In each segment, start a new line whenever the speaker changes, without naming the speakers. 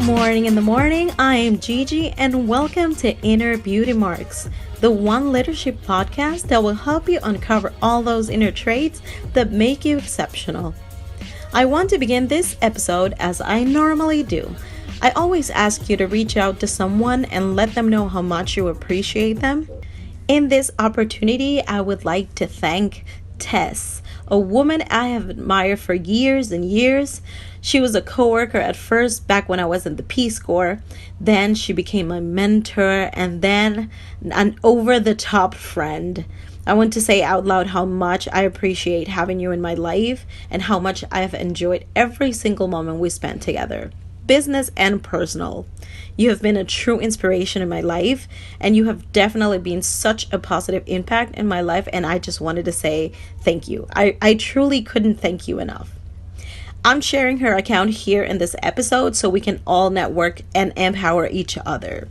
morning in the morning. I am Gigi and welcome to Inner Beauty Marks, the one leadership podcast that will help you uncover all those inner traits that make you exceptional. I want to begin this episode as I normally do. I always ask you to reach out to someone and let them know how much you appreciate them. In this opportunity, I would like to thank Tess, a woman I have admired for years and years. She was a coworker at first back when I was in the Peace Corps. Then she became my mentor and then an over-the-top friend. I want to say out loud how much I appreciate having you in my life and how much I have enjoyed every single moment we spent together, business and personal. You have been a true inspiration in my life, and you have definitely been such a positive impact in my life, and I just wanted to say thank you. I truly couldn't thank you enough. I'm sharing her account here in this episode so we can all network and empower each other.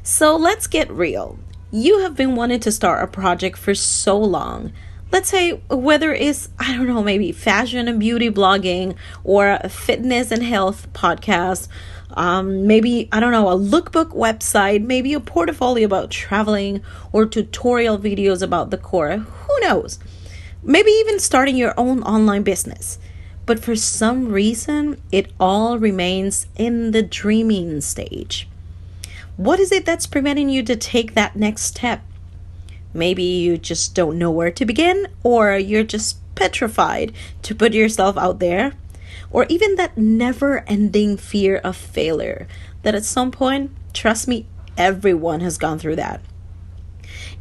So let's get real. You have been wanting to start a project for so long. Let's say whether it's, maybe fashion and beauty blogging or a fitness and health podcast, maybe, a lookbook website, maybe a portfolio about traveling or tutorial videos about the core. Who knows? Maybe even starting your own online business. But for some reason, it all remains in the dreaming stage. What is it that's preventing you to take that next step? Maybe you just don't know where to begin, or you're just petrified to put yourself out there, or even that never-ending fear of failure that at some point, trust me, everyone has gone through that.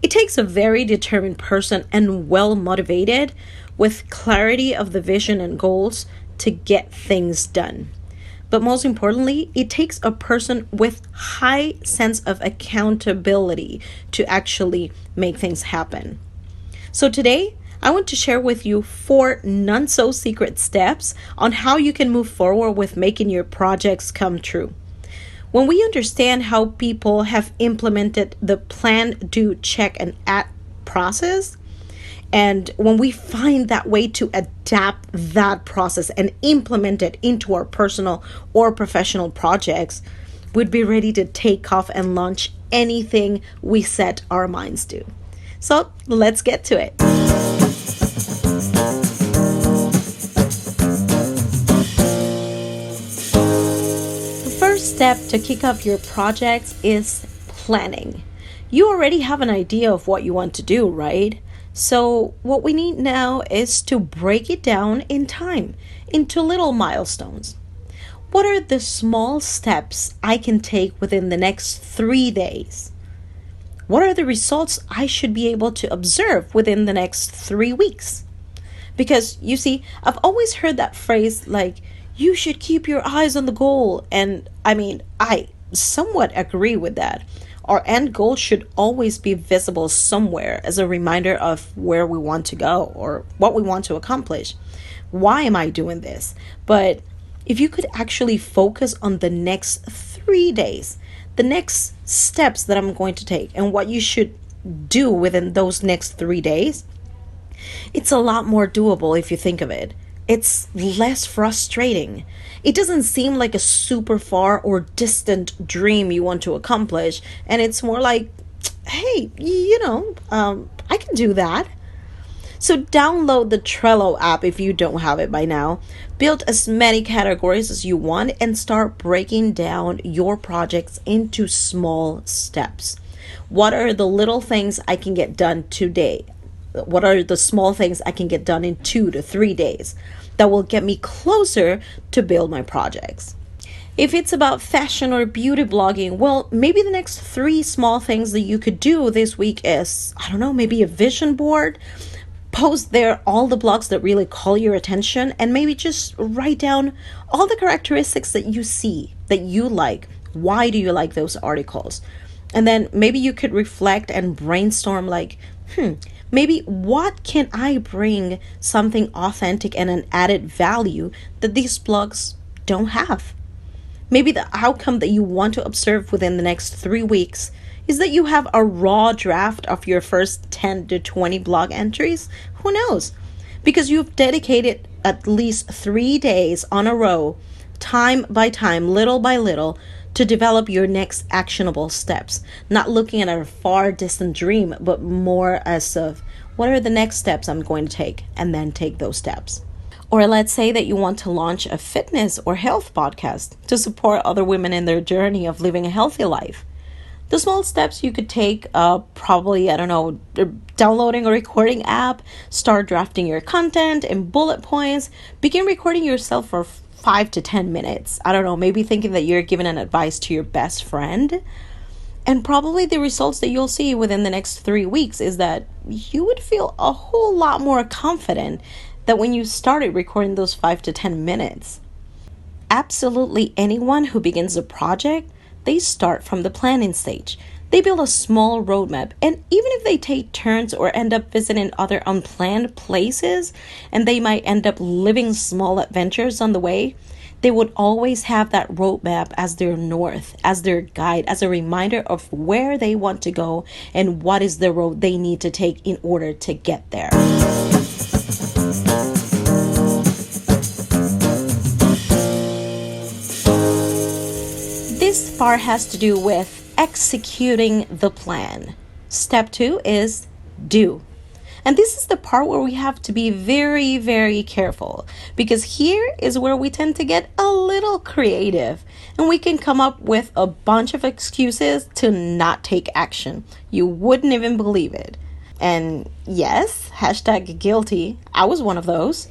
It takes a very determined person and well-motivated with clarity of the vision and goals to get things done. But most importantly, it takes a person with high sense of accountability to actually make things happen. So today, I want to share with you 4 non-so-secret steps on how you can move forward with making your projects come true. When we understand how people have implemented the plan, do, check, and act process, and when we find that way to adapt that process and implement it into our personal or professional projects, we'd be ready to take off and launch anything we set our minds to. So let's get to it. The first step to kick off your projects is planning. You already have an idea of what you want to do, right? So what we need now is to break it down in time into little milestones. What are the small steps I can take within the next 3 days? What are the results I should be able to observe within the next 3 weeks? Because you see, I've always heard that phrase like, you should keep your eyes on the goal. And I somewhat agree with that. Our end goal should always be visible somewhere as a reminder of where we want to go or what we want to accomplish. Why am I doing this? But if you could actually focus on the next 3 days, the next steps that I'm going to take and what you should do within those next 3 days, it's a lot more doable if you think of it. It's less frustrating. It doesn't seem like a super far or distant dream you want to accomplish. And it's more like, hey, I can do that. So download the Trello app if you don't have it by now. Build as many categories as you want and start breaking down your projects into small steps. What are the little things I can get done today? What are the small things I can get done in 2 to 3 days that will get me closer to build my projects? If it's about fashion or beauty blogging, well, maybe the next 3 small things that you could do this week is, maybe a vision board. Post there all the blogs that really call your attention and maybe just write down all the characteristics that you see, that you like. Why do you like those articles? And then maybe you could reflect and brainstorm like, maybe what can I bring something authentic and an added value that these blogs don't have? Maybe the outcome that you want to observe within the next 3 weeks is that you have a raw draft of your first 10 to 20 blog entries. Who knows? Because you've dedicated at least 3 days on a row time by time, little by little, to develop your next actionable steps. Not looking at a far distant dream, but more as of what are the next steps I'm going to take, and then take those steps. Or let's say that you want to launch a fitness or health podcast to support other women in their journey of living a healthy life. The small steps you could take, probably, I don't know, downloading a recording app, start drafting your content in bullet points, begin recording yourself for 5 to 10 minutes. I don't know, maybe thinking that you're giving an advice to your best friend. And probably the results that you'll see within the next 3 weeks is that you would feel a whole lot more confident that when you started recording those 5 to 10 minutes. Absolutely anyone who begins a project, they start from the planning stage. They build a small roadmap, and even if they take turns or end up visiting other unplanned places, and they might end up living small adventures on the way, they would always have that roadmap as their north, as their guide, as a reminder of where they want to go and what is the road they need to take in order to get there. This part has to do with executing the plan. Step 2 is do. And this is the part where we have to be very, very careful, because here is where we tend to get a little creative and we can come up with a bunch of excuses to not take action. You wouldn't even believe it. And yes, hashtag guilty. I was one of those.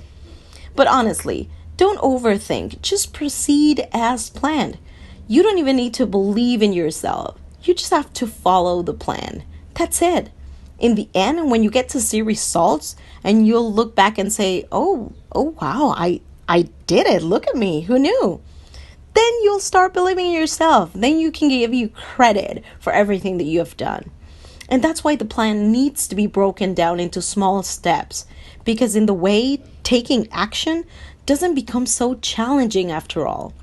But honestly, don't overthink. Just proceed as planned. You don't even need to believe in yourself. You just have to follow the plan. That's it. In the end, when you get to see results and you'll look back and say, oh wow, I did it. Look at me. Who knew? Then you'll start believing in yourself. Then you can give you credit for everything that you have done. And that's why the plan needs to be broken down into small steps, because in the way, taking action doesn't become so challenging after all.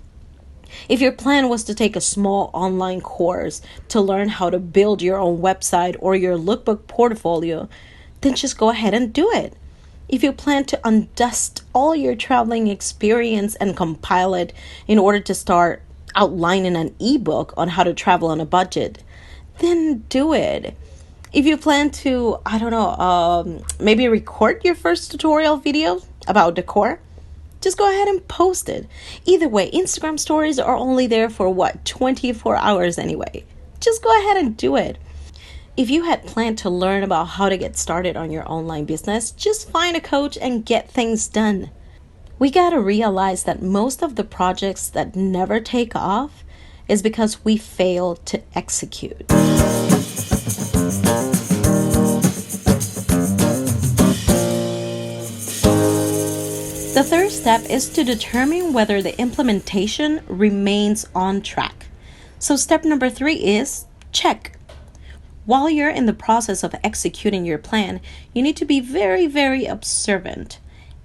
If your plan was to take a small online course to learn how to build your own website or your lookbook portfolio, then just go ahead and do it. If you plan to undust all your traveling experience and compile it in order to start outlining an ebook on how to travel on a budget, then do it. If you plan to, maybe record your first tutorial video about decor, just go ahead and post it. Either way, Instagram stories are only there for 24 hours anyway. Just go ahead and do it. If you had planned to learn about how to get started on your online business, just find a coach and get things done. We gotta realize that most of the projects that never take off is because we fail to execute. The third step is to determine whether the implementation remains on track. So step number 3 is check. While you're in the process of executing your plan, you need to be very, very observant.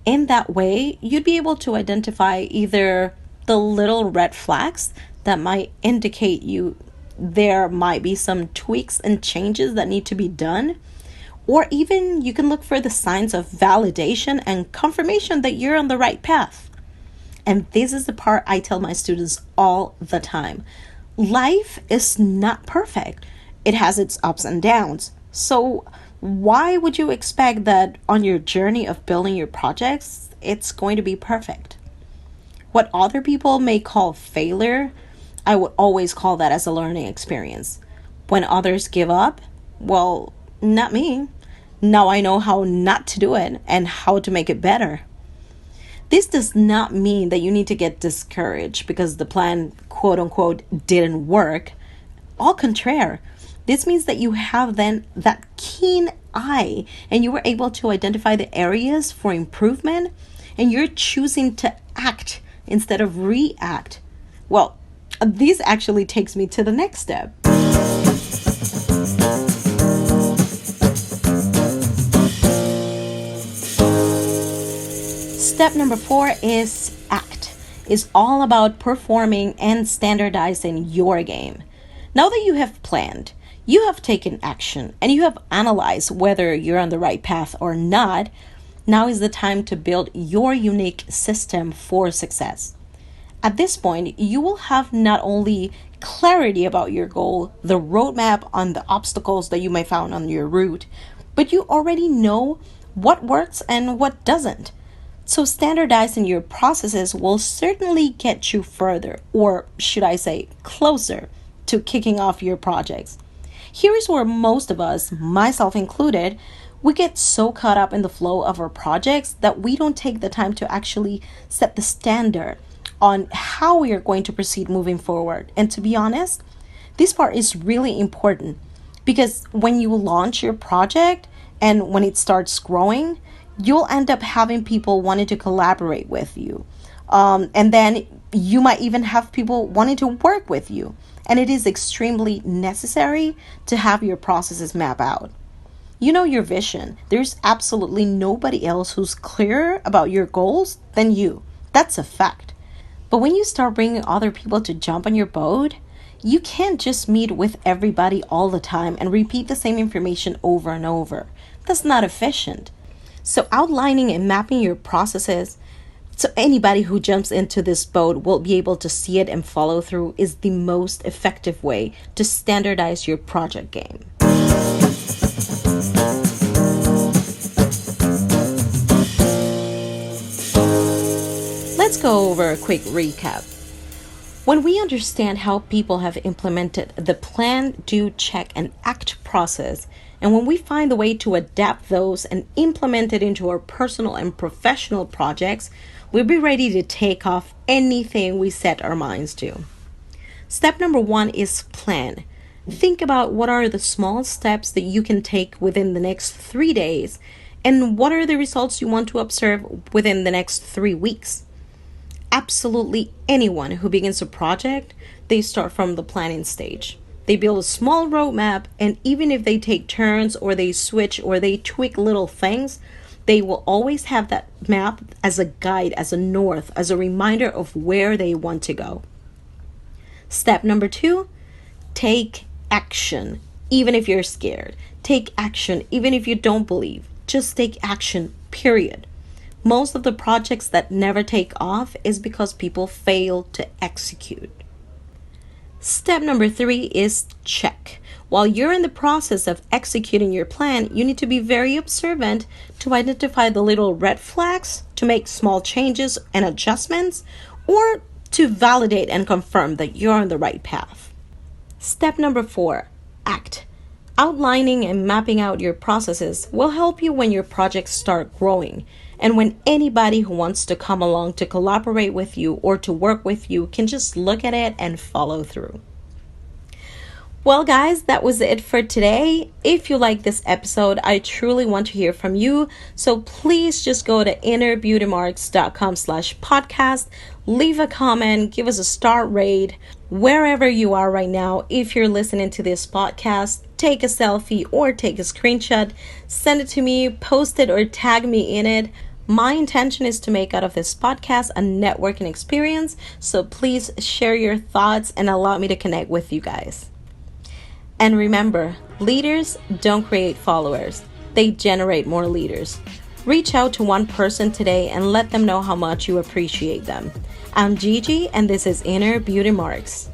In that way, you'd be able to identify either the little red flags that might indicate there might be some tweaks and changes that need to be done, or even you can look for the signs of validation and confirmation that you're on the right path. And this is the part I tell my students all the time. Life is not perfect. It has its ups and downs. So why would you expect that on your journey of building your projects, it's going to be perfect? What other people may call failure, I would always call that as a learning experience. When others give up, well, not me. Now I know how not to do it and how to make it better. This does not mean that you need to get discouraged because the plan, quote unquote, didn't work. Au contraire, this means that you have then that keen eye and you were able to identify the areas for improvement, and you're choosing to act instead of react. Well, this actually takes me to the next step. Step number 4 is act. It's all about performing and standardizing your game. Now that you have planned, you have taken action, and you have analyzed whether you're on the right path or not, now is the time to build your unique system for success. At this point, you will have not only clarity about your goal, the roadmap on the obstacles that you may find on your route, but you already know what works and what doesn't. So standardizing your processes will certainly get you further, or should I say, closer to kicking off your projects. Here is where most of us, myself included, we get so caught up in the flow of our projects that we don't take the time to actually set the standard on how we are going to proceed moving forward. And to be honest, this part is really important because when you launch your project and when it starts growing, you'll end up having people wanting to collaborate with you. And then you might even have people wanting to work with you. And it is extremely necessary to have your processes map out. You know your vision. There's absolutely nobody else who's clearer about your goals than you. That's a fact. But when you start bringing other people to jump on your boat, you can't just meet with everybody all the time and repeat the same information over and over. That's not efficient. So outlining and mapping your processes so anybody who jumps into this boat will be able to see it and follow through is the most effective way to standardize your project game. Let's go over a quick recap. When we understand how people have implemented the plan, do, check, and act process, and when we find the way to adapt those and implement it into our personal and professional projects, we'll be ready to take off anything we set our minds to. Step number 1 is plan. Think about what are the small steps that you can take within the next 3 days, and what are the results you want to observe within the next 3 weeks. Absolutely anyone who begins a project, they start from the planning stage. They build a small roadmap, and even if they take turns or they switch or they tweak little things, they will always have that map as a guide, as a north, as a reminder of where they want to go. Step number 2, take action. Even if you're scared, take action. Even if you don't believe, just take action, period. Most of the projects that never take off is because people fail to execute. Step number 3 is check. While you're in the process of executing your plan, you need to be very observant to identify the little red flags, to make small changes and adjustments, or to validate and confirm that you're on the right path. Step number 4, act. Outlining and mapping out your processes will help you when your projects start growing, and when anybody who wants to come along to collaborate with you or to work with you can just look at it and follow through. Well, guys, that was it for today. If you like this episode, I truly want to hear from you. So please just go to innerbeautymarks.com/podcast, leave a comment, give us a star rate wherever you are right now. If you're listening to this podcast, take a selfie or take a screenshot, send it to me, post it or tag me in it. My intention is to make out of this podcast a networking experience. So please share your thoughts and allow me to connect with you guys. And remember, leaders don't create followers. They generate more leaders. Reach out to one person today and let them know how much you appreciate them. I'm Gigi, and this is Inner Beauty Marks.